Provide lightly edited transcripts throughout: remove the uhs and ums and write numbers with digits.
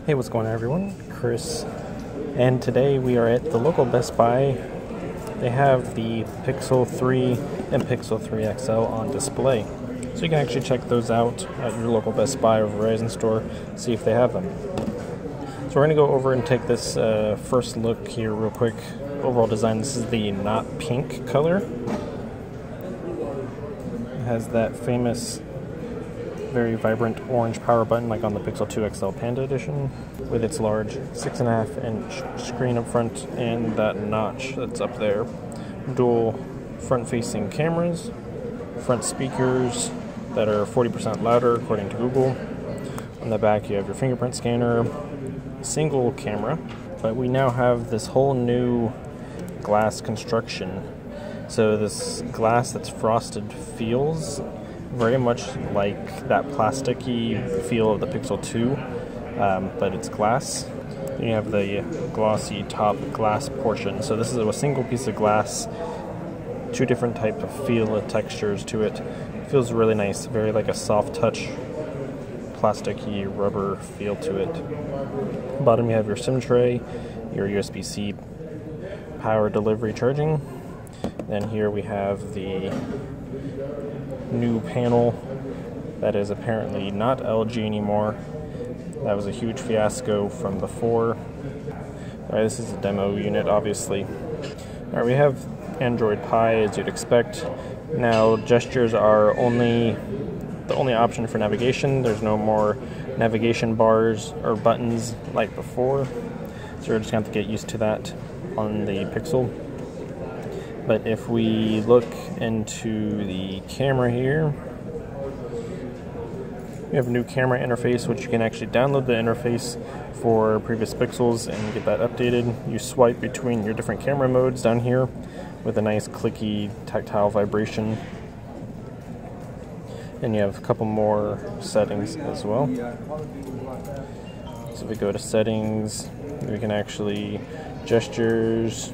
Hey, what's going on, everyone? Chris, and today we are at the local Best Buy. They have the Pixel 3 and Pixel 3 XL on display, so you can actually check those out at your local Best Buy or Verizon store, see if they have them. So we're going to go over and take this first look here real quick. Overall design, this is the Not Pink color. It has that famous very vibrant orange power button like on the Pixel 2 XL Panda Edition, with its large 6.5 inch screen up front and that notch that's up there. Dual front facing cameras, front speakers that are 40% louder according to Google. On the back you have your fingerprint scanner, single camera, but we now have this whole new glass construction. So this glass that's frosted feels very much like that plasticky feel of the Pixel 2, but it's glass. You have the glossy top glass portion. So this is a single piece of glass, two different type of feel textures to it. It feels really nice, very like a soft touch, plasticky rubber feel to it. Bottom you have your SIM tray, your USB-C power delivery charging. Then here we have the new panel that is apparently not LG anymore. That was a huge fiasco from before. Alright, this is a demo unit, obviously. Alright, we have Android Pie as you'd expect. Now gestures are the only option for navigation. There's no more navigation bars or buttons like before, so we're just going to have to get used to that on the Pixel. But if we look into the camera here, we have a new camera interface, which you can actually download the interface for previous Pixels and get that updated. You swipe between your different camera modes down here with a nice clicky tactile vibration. And you have a couple more settings as well. So if we go to settings, we can actually gestures,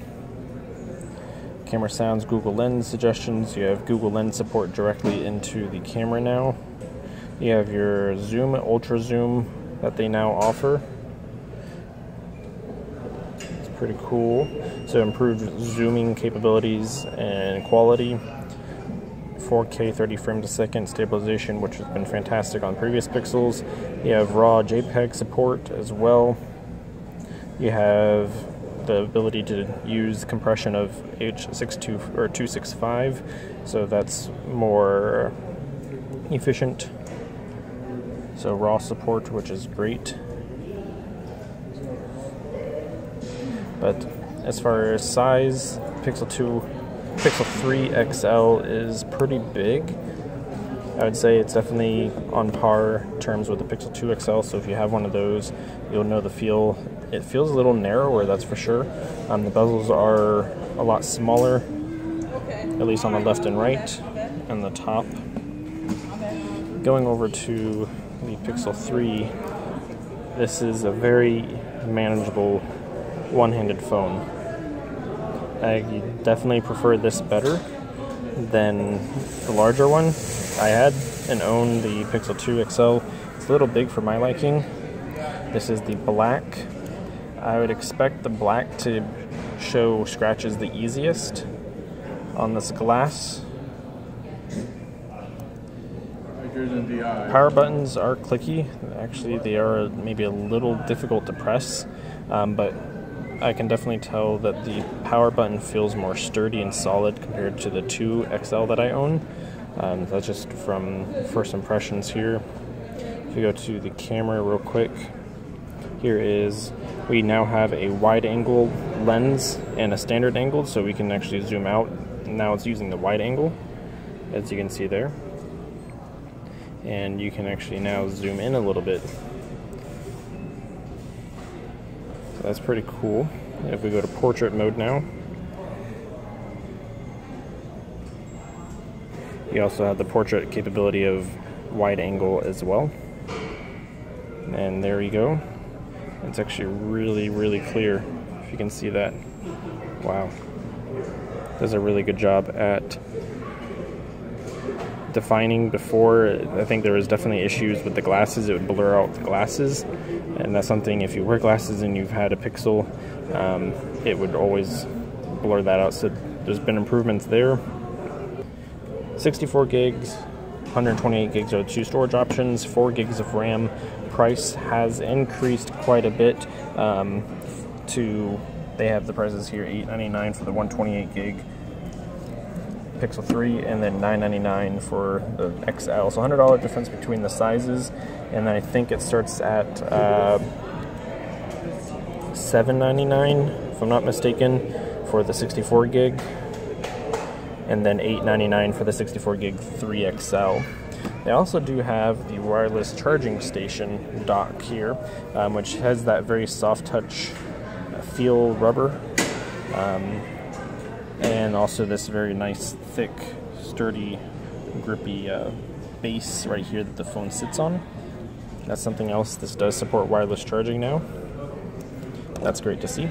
camera sounds, Google Lens suggestions. You have Google Lens support directly into the camera now. You have your zoom, ultra zoom that they now offer. It's pretty cool. So improved zooming capabilities and quality. 4K 30 frames a second stabilization, which has been fantastic on previous Pixels. You have raw JPEG support as well. You have the ability to use compression of H.265 or 265, so that's more efficient. So raw support, which is great. But as far as size, Pixel 3 XL is pretty big. I would say it's definitely on par terms with the Pixel 2 XL, so if you have one of those, you'll know the feel. It feels a little narrower, that's for sure. The bezels are a lot smaller, at least on the left and right, and the top. Going over to the Pixel 3, this is a very manageable one-handed phone. I definitely prefer this better than the larger one. I had and own the Pixel 2 XL. It's a little big for my liking. This is the black. I would expect the black to show scratches the easiest on this glass. Power buttons are clicky. Actually, they are maybe a little difficult to press, but I can definitely tell that the power button feels more sturdy and solid compared to the 2 XL that I own. That's just from first impressions here. If you go to the camera real quick, we now have a wide angle lens and a standard angle, so we can actually zoom out. Now it's using the wide angle, as you can see there. And you can actually now zoom in a little bit. So that's pretty cool. If we go to portrait mode now, you also have the portrait capability of wide angle as well. And there you go. It's actually really, really clear, if you can see that. Wow. Does a really good job at defining. Before, I think there was definitely issues with the glasses. It would blur out the glasses. and that's something, if you wear glasses and you've had a Pixel, it would always blur that out, so there's been improvements there. 64 gigs, 128 gigs are the two storage options, 4 gigs of RAM. Price has increased quite a bit. They have the prices here, $899 for the 128 gig Pixel 3, and then $999 for the XL. So $100 difference between the sizes, and I think it starts at $799, if I'm not mistaken, for the 64 gig, and then $899 for the 64 gig 3XL. They also do have the wireless charging station dock here, which has that very soft touch feel rubber, and also this very nice, thick, sturdy, grippy base right here that the phone sits on. That's something else. This does support wireless charging now. That's great to see.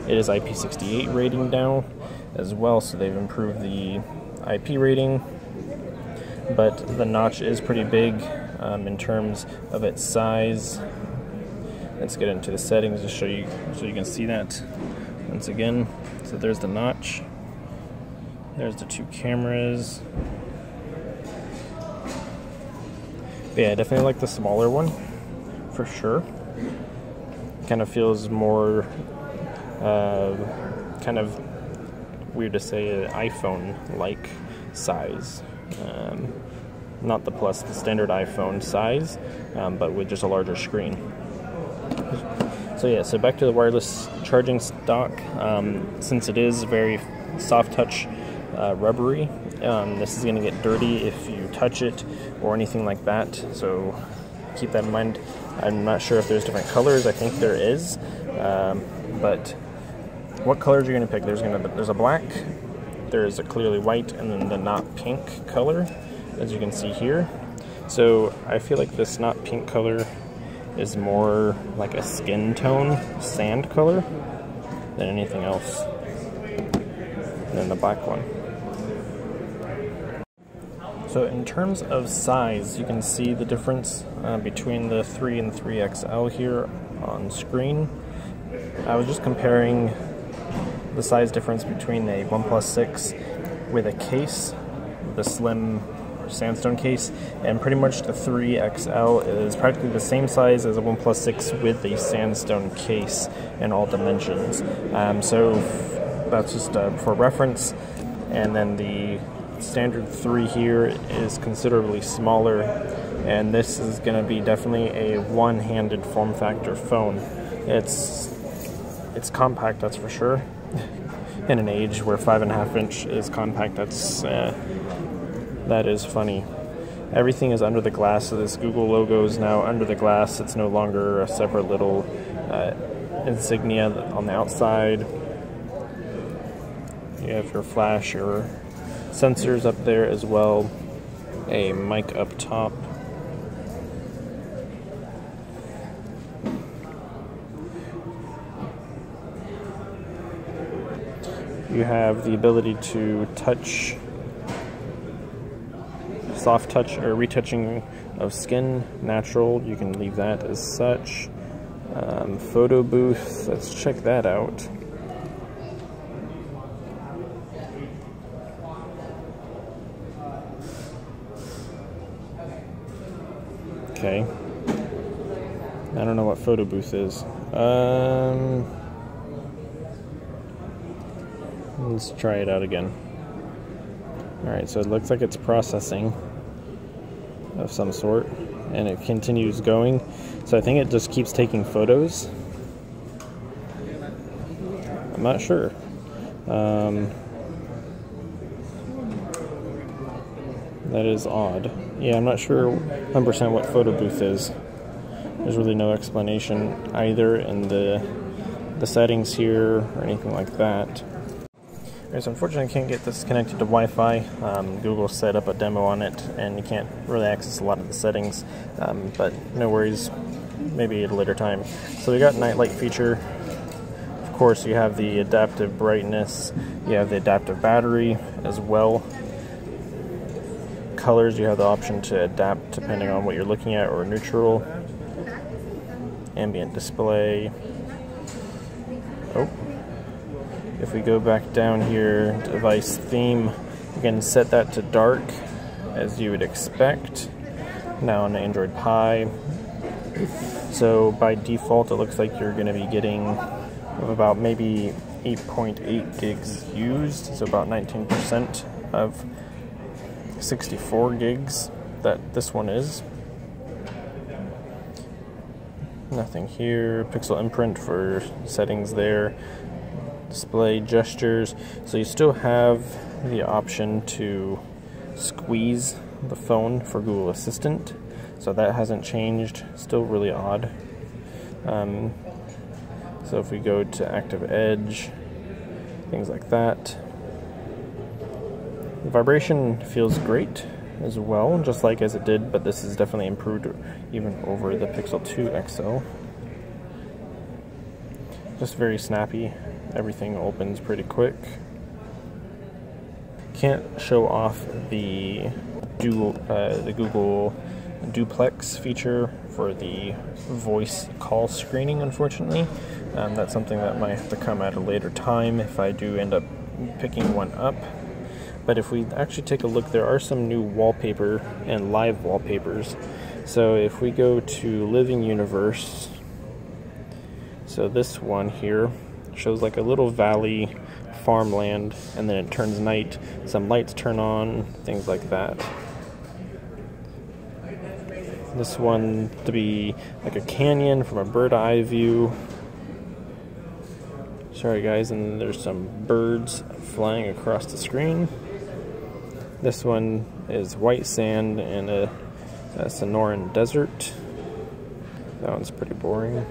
It is IP68 rating now as well, so they've improved the IP rating, but the notch is pretty big in terms of its size. Let's get into the settings to show you, so you can see that once again. So there's the notch. There's the two cameras. But yeah, I definitely like the smaller one, for sure. Kind of feels more, kind of weird to say, an iPhone-like size. Not the Plus, the standard iPhone size, but with just a larger screen. So yeah, so back to the wireless charging dock. Since it is very soft touch, rubbery, this is going to get dirty if you touch it or anything like that, so keep that in mind. I'm not sure if there's different colors. I think there is, but what colors are you going to pick? There's a black, there's a clearly white, and then the not pink color, as you can see here. So I feel like this not pink color is more like a skin tone sand color than anything else, than the black one. So in terms of size, you can see the difference between the 3 and the 3XL here on screen. I was just comparing the size difference between a OnePlus 6 with a case, the slim sandstone case, and pretty much the 3XL is practically the same size as a OnePlus 6 with a sandstone case in all dimensions. So that's just for reference. And then the standard 3 here is considerably smaller, and this is going to be definitely a one-handed form factor phone. It's compact, that's for sure. In an age where 5.5 inch is compact, that is funny. Everything is under the glass, so this Google logo is now under the glass. It's no longer a separate little insignia on the outside. You have your flash, your sensors up there as well, a mic up top. You have the ability to touch, soft touch or retouching of skin, natural. You can leave that as such. Photo booth, let's check that out. Okay. I don't know what photo booth is. Let's try it out again. Alright, so it looks like it's processing of some sort, and it continues going. So I think it just keeps taking photos. I'm not sure. That is odd. Yeah, I'm not sure 100% what photo booth is. There's really no explanation either in the settings here or anything like that. So unfortunately I can't get this connected to Wi-Fi. Google set up a demo on it and you can't really access a lot of the settings, but no worries, maybe at a later time. So we got night light feature. Of course you have the adaptive brightness, you have the adaptive battery as well. Colors, you have the option to adapt depending on what you're looking at, or neutral. ambient display. Oh, if we go back down here, device theme, you can set that to dark, as you would expect. Now on Android Pie. So by default, it looks like you're going to be getting about maybe 8.8 gigs used, so about 19% of 64 gigs that this one is. Nothing here. Pixel imprint for settings there. Display gestures. So you still have the option to squeeze the phone for Google Assistant. So that hasn't changed. Still really odd. So if we go to Active Edge, things like that. The vibration feels great as well, just like as it did, but this is definitely improved even over the Pixel 2 XL. Just very snappy. Everything opens pretty quick. Can't show off the Google Duplex feature for the voice call screening, unfortunately. That's something that might have to come at a later time if I do end up picking one up. But if we actually take a look, there are some new wallpaper and live wallpapers. So if we go to Living Universe, so this one here shows like a little valley, farmland, and then it turns night, some lights turn on, things like that. This one to be like a canyon from a bird eye view. Sorry guys, and there's some birds flying across the screen. This one is white sand and a Sonoran desert. That one's pretty boring.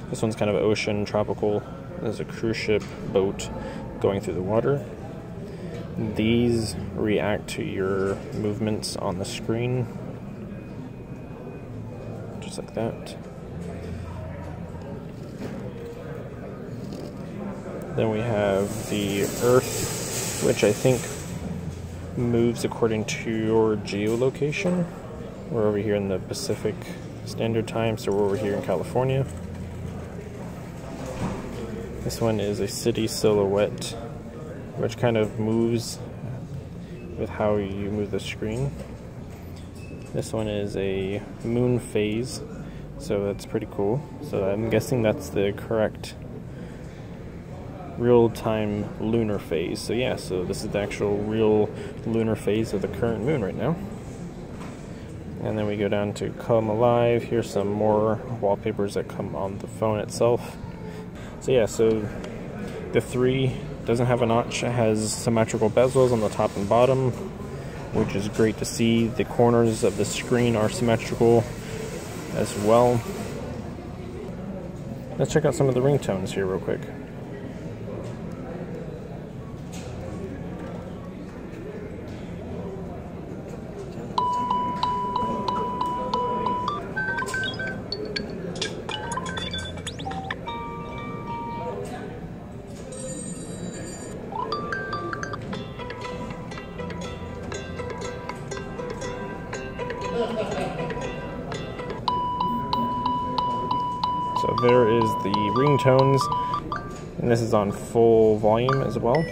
This one's kind of ocean, tropical. There's a cruise ship boat going through the water. These react to your movements on the screen, just like that. Then we have the Earth, which I think moves according to your geolocation. We're over here in the Pacific Standard Time, so we're over here in California. This one is a city silhouette, which kind of moves with how you move the screen. This one is a moon phase, so that's pretty cool. So I'm guessing that's the correct real-time lunar phase. So yeah, so this is the actual real lunar phase of the current moon right now. And then we go down to Come Alive. Here's some more wallpapers that come on the phone itself. So yeah, so the 3 doesn't have a notch. It has symmetrical bezels on the top and bottom, which is great to see. The corners of the screen are symmetrical as well. Let's check out some of the ringtones here real quick. So there is the ringtones, and this is on full volume as well.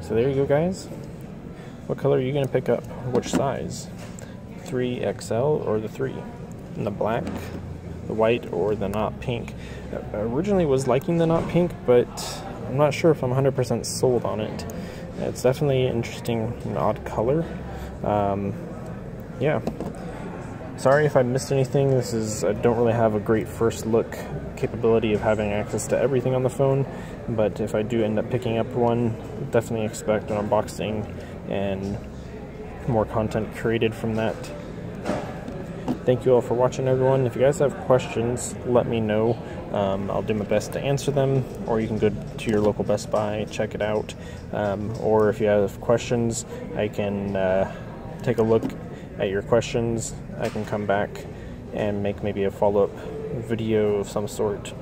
So there you go, guys. What color are you going to pick up? Which size? 3XL or the 3? And the black, the white, or the not pink? I originally was liking the not pink, but I'm not sure if I'm 100% sold on it. It's definitely an interesting and odd color. Yeah. Sorry if I missed anything. I don't really have a great first look capability of having access to everything on the phone, but if I do end up picking up one, definitely expect an unboxing and more content created from that. Thank you all for watching, everyone. If you guys have questions, let me know. I'll do my best to answer them, or you can go to your local Best Buy, check it out. Or if you have questions, I can take a look at your questions. I can come back and make maybe a follow-up video of some sort.